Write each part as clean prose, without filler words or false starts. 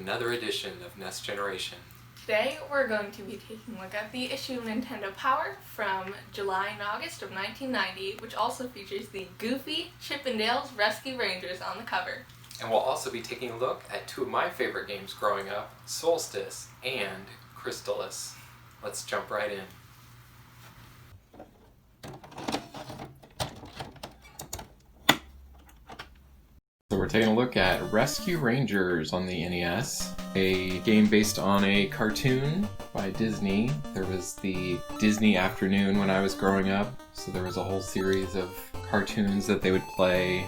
another edition of Nest Generation. Today we're going to be taking a look at the issue of Nintendo Power from July and August of 1990, which also features the goofy Chip 'n Dale's Rescue Rangers on the cover. And we'll also be taking a look at two of my favorite games growing up, Solstice and Crystalis. Let's jump right in. So we're taking a look at Rescue Rangers on the NES, a game based on a cartoon by Disney. There was the Disney Afternoon when I was growing up, so there was a whole series of cartoons that they would play.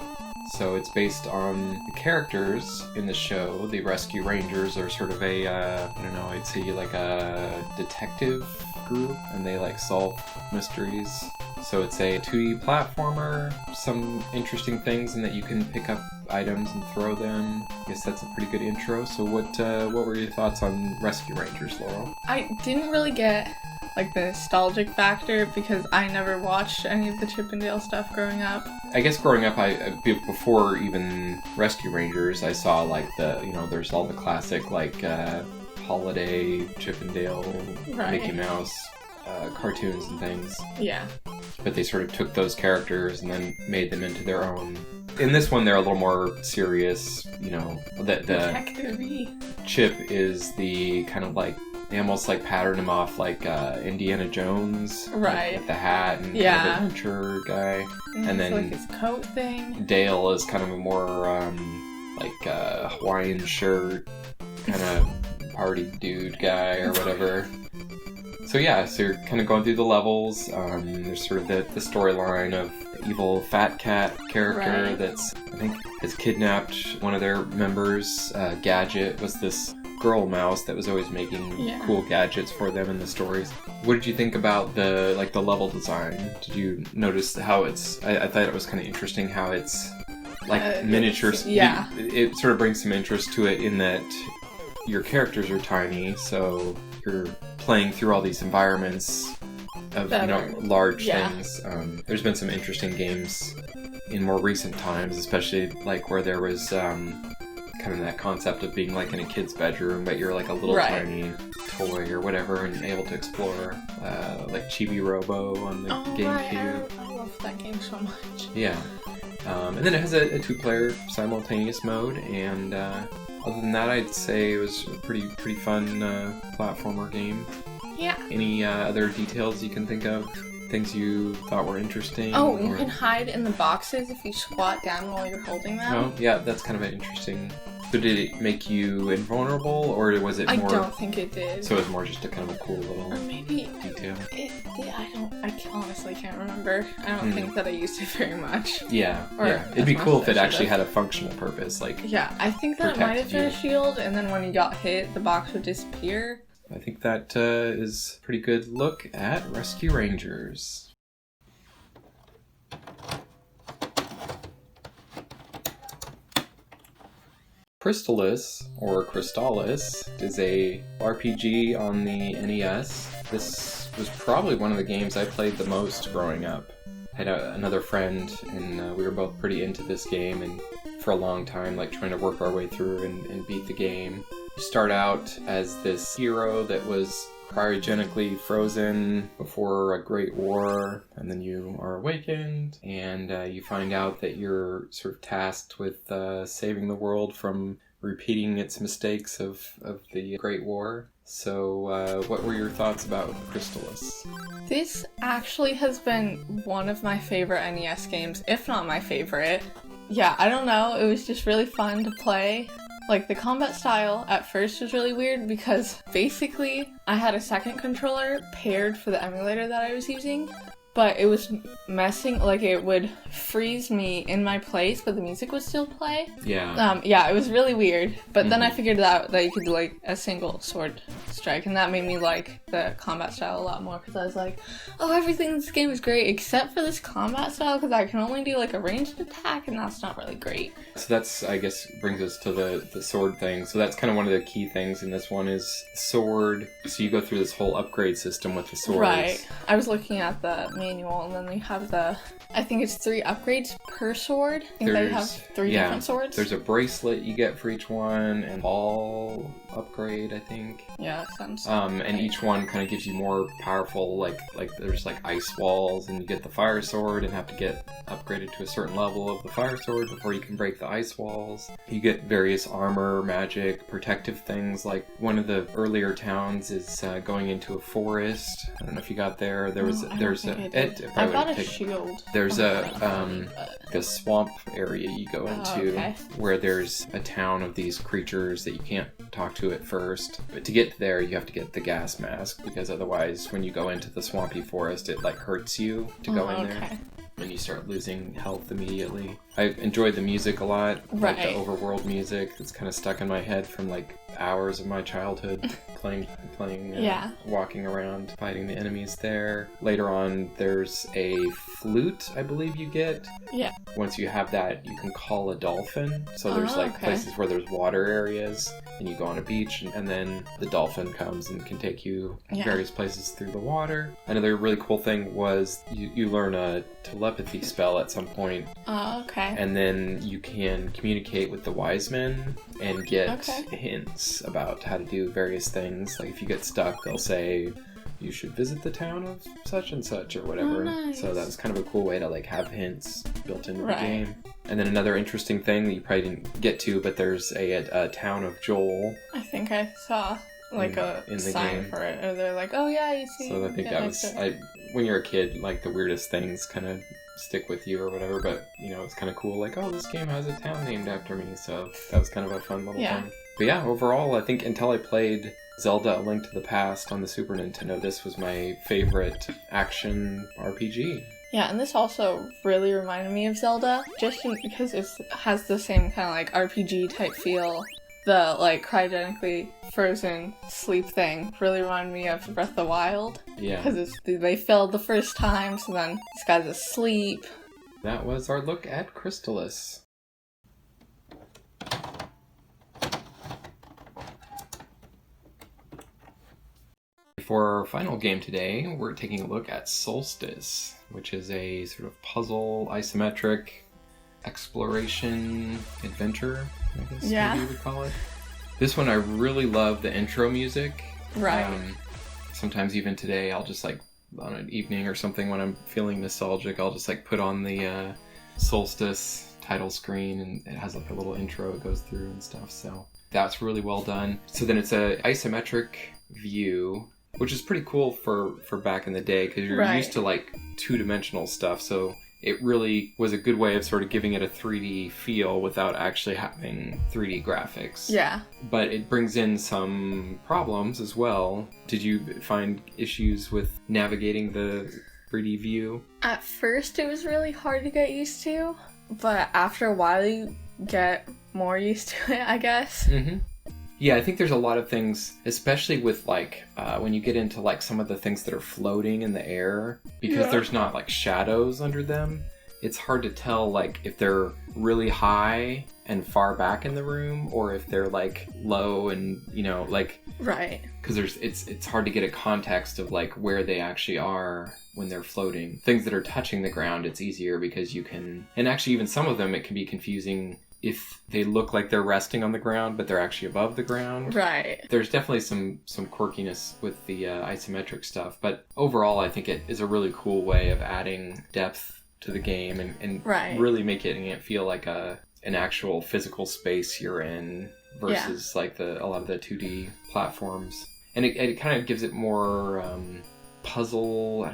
So it's based on the characters in the show. The Rescue Rangers are sort of a, I'd say like a detective group, and they like solve mysteries. So it's a 2D platformer, some interesting things in that you can pick up items and throw them. I guess that's a pretty good intro. So what were your thoughts on Rescue Rangers, Laurel? I didn't really get like the nostalgic factor because I never watched any of the Chip 'n Dale stuff growing up. I guess growing up, before even Rescue Rangers, I saw like there's all the classic like holiday Chip 'n Dale, right. Mickey Mouse cartoons and things. Yeah. But they sort of took those characters and then made them into their own. In this one, they're a little more serious. Detective-y. Chip is the kind of like, they almost like pattern him off like Indiana Jones, right? With the hat and yeah, kind of adventure guy. And then like his coat thing. Dale is kind of a more Hawaiian shirt kind of party dude guy or whatever. So yeah, so you're kind of going through the levels. There's sort of the storyline of the evil fat cat character right. that's, I think, has kidnapped one of their members. Gadget was this girl mouse that was always making cool gadgets for them in the stories. What did you think about the level design? Did you notice how it's? I thought it was kind of interesting how it's like miniatures. Yeah, it sort of brings some interest to it in that your characters are tiny, so you're playing through all these environments of large things. There's been some interesting games in more recent times, especially like where there was kind of that concept of being like in a kid's bedroom, but you're like a little tiny toy or whatever, and able to explore like Chibi Robo on the GameCube. I love that game so much. Yeah. And then it has a two-player simultaneous mode, and other than that, I'd say it was a pretty fun platformer game. Yeah. Any other details you can think of? Things you thought were interesting? Oh, you can hide in the boxes if you squat down while you're holding them. Oh, yeah, that's kind of an interesting. So did it make you invulnerable, or was it more? I don't think it did. So it was more just a kind of a cool little or maybe detail. I honestly can't remember. I don't think that I used it very much. Yeah, it'd be cool if it actually had a functional purpose, like. Yeah, I think that it might have been a shield, and then when you got hit, the box would disappear. I think that is a pretty good look at Rescue Rangers. Crystalis, or Crystalis, is a RPG on the NES. This was probably one of the games I played the most growing up. I had another friend, and we were both pretty into this game, and for a long time, like trying to work our way through and beat the game. You start out as this hero that was cryogenically frozen before a great war, and then you are awakened, and you find out that you're sort of tasked with saving the world from repeating its mistakes of the Great War. So what were your thoughts about Crystalis? This actually has been one of my favorite NES games, if not my favorite. Yeah, I don't know, it was just really fun to play. Like, the combat style at first was really weird because basically I had a second controller paired for the emulator that I was using, but it was messing, like it would freeze me in my place, but the music would still play. Yeah. Yeah, it was really weird. But then I figured out that you could do like a single sword strike, and that made me like the combat style a lot more because I was like, oh, everything in this game is great except for this combat style because I can only do like a ranged attack, and that's not really great. So that's, I guess, brings us to the sword thing. So that's kind of one of the key things in this one is sword. So you go through this whole upgrade system with the swords. Right. I was looking at the manual, and then they have I think it's 3 upgrades per sword. I think they have 3 different swords. There's a bracelet you get for each one, and ball upgrade, I think. Yeah, that sounds and each one kind of gives you more powerful, like there's like ice walls, and you get the fire sword and have to get upgraded to a certain level of the fire sword before you can break the ice walls. You get various armor, magic, protective things. Like one of the earlier towns is going into a forest. I don't know if you got there. I got a shield. There's a swamp area you go into where there's a town of these creatures that you can't talk to at first. But to get there, you have to get the gas mask, because otherwise when you go into the swampy forest, it like hurts you to go in there. And you start losing health immediately. I enjoyed the music a lot, like the overworld music. It's kind of stuck in my head from like hours of my childhood playing, walking around, fighting the enemies there. Later on, there's a flute, I believe you get. Yeah. Once you have that, you can call a dolphin. So there's places where there's water areas, and you go on a beach, and then the dolphin comes and can take you various places through the water. Another really cool thing was you learn a telepathy spell at some point. And then you can communicate with the wise men and get hints about how to do various things. Like if you get stuck, they'll say you should visit the town of such and such or whatever. Nice. So that was kind of a cool way to like have hints built into the game. And then another interesting thing that you probably didn't get to, but there's a town of Joel. I think I saw like in sign game for it, or they're like, oh yeah, you see. So I think that was when you're a kid, like the weirdest things kind of stick with you or whatever, but you know, it's kind of cool, like, oh, this game has a town named after me, so that was kind of a fun little thing. But yeah, overall, I think until I played Zelda: A Link to the Past on the Super Nintendo, this was my favorite action RPG. Yeah, and this also really reminded me of Zelda, just because it has the same kind of like RPG type feel. The like cryogenically frozen sleep thing really reminded me of Breath of the Wild. Yeah. Because they failed the first time, so then this guy's asleep. That was our look at Crystalis. For our final game today, we're taking a look at Solstice, which is a sort of puzzle, isometric exploration adventure, I guess maybe you would call it. This one, I really love the intro music. Sometimes even today, I'll just like on an evening or something when I'm feeling nostalgic, I'll just like put on the Solstice title screen, and it has like a little intro it goes through and stuff. So that's really well done. So then it's a isometric view, which is pretty cool for back in the day, because you're used to like two-dimensional stuff. So it really was a good way of sort of giving it a 3D feel without actually having 3D graphics. Yeah. But it brings in some problems as well. Did you find issues with navigating the 3D view? At first it was really hard to get used to, but after a while you get more used to it, I guess. Mm-hmm. Yeah, I think there's a lot of things, especially with like when you get into like some of the things that are floating in the air, because there's not like shadows under them. It's hard to tell like if they're really high and far back in the room, or if they're like low and, you know, like because it's hard to get a context of like where they actually are when they're floating. Things that are touching the ground, it's easier because you can, and actually even some of them it can be confusing if they look like they're resting on the ground, but they're actually above the ground. Right. There's definitely some quirkiness with the isometric stuff, but overall I think it is a really cool way of adding depth to the game and really making it feel like an actual physical space you're in versus like a lot of the 2D platforms. And it kind of gives it more puzzle,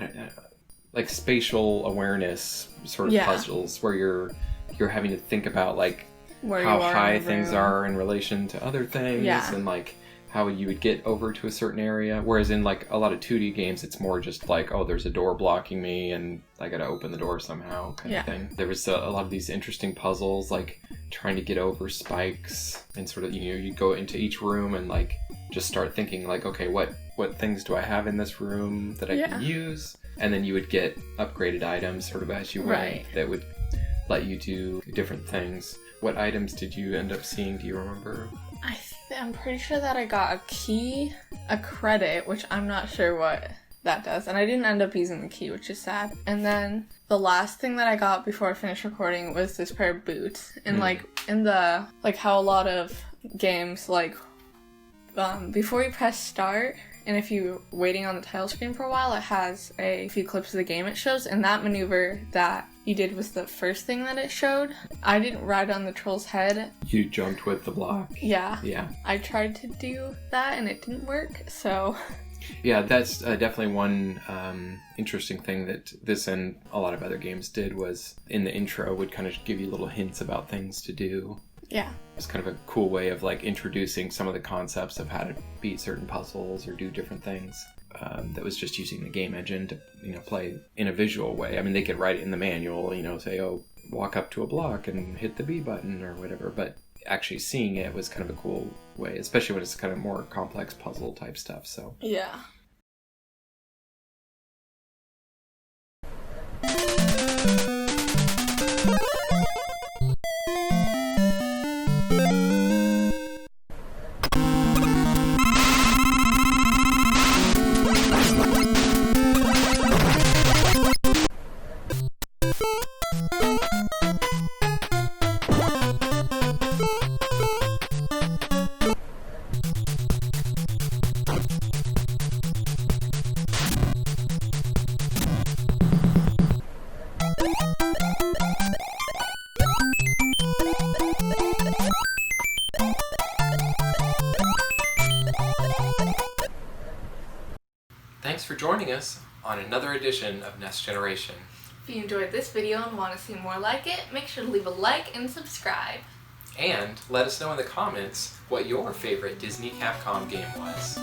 like spatial awareness sort of puzzles, where you're having to think about like how high things are in relation to other things, and like how you would get over to a certain area. Whereas in like a lot of 2D games, it's more just like, oh, there's a door blocking me and I gotta open the door somehow kind of thing. There was a lot of these interesting puzzles, like trying to get over spikes, and sort of, you know, you go into each room and like just start thinking like, okay, what things do I have in this room that I can use? And then you would get upgraded items sort of as you went that would let you do different things. What items did you end up seeing? Do you remember? I'm pretty sure that I got a key, a credit, which I'm not sure what that does. And I didn't end up using the key, which is sad. And then the last thing that I got before I finished recording was this pair of boots. And like in the, like how a lot of games, like before you press start, and if you're waiting on the title screen for a while, it has a few clips of the game it shows, and that maneuver that you did was the first thing that it showed. I didn't ride on the troll's head. You jumped with the block. Yeah. Yeah. I tried to do that and it didn't work, so... Yeah, that's definitely one interesting thing that this and a lot of other games did was in the intro would kind of give you little hints about things to do. Yeah. It's kind of a cool way of like introducing some of the concepts of how to beat certain puzzles or do different things. That was just using the game engine to, play in a visual way. I mean, they could write it in the manual, say, oh, walk up to a block and hit the B button or whatever. But actually seeing it was kind of a cool way, especially when it's kind of more complex puzzle type stuff. So yeah. Thanks for joining us on another edition of Next Generation. If you enjoyed this video and want to see more like it, make sure to leave a like and subscribe. And let us know in the comments what your favorite Disney Capcom game was.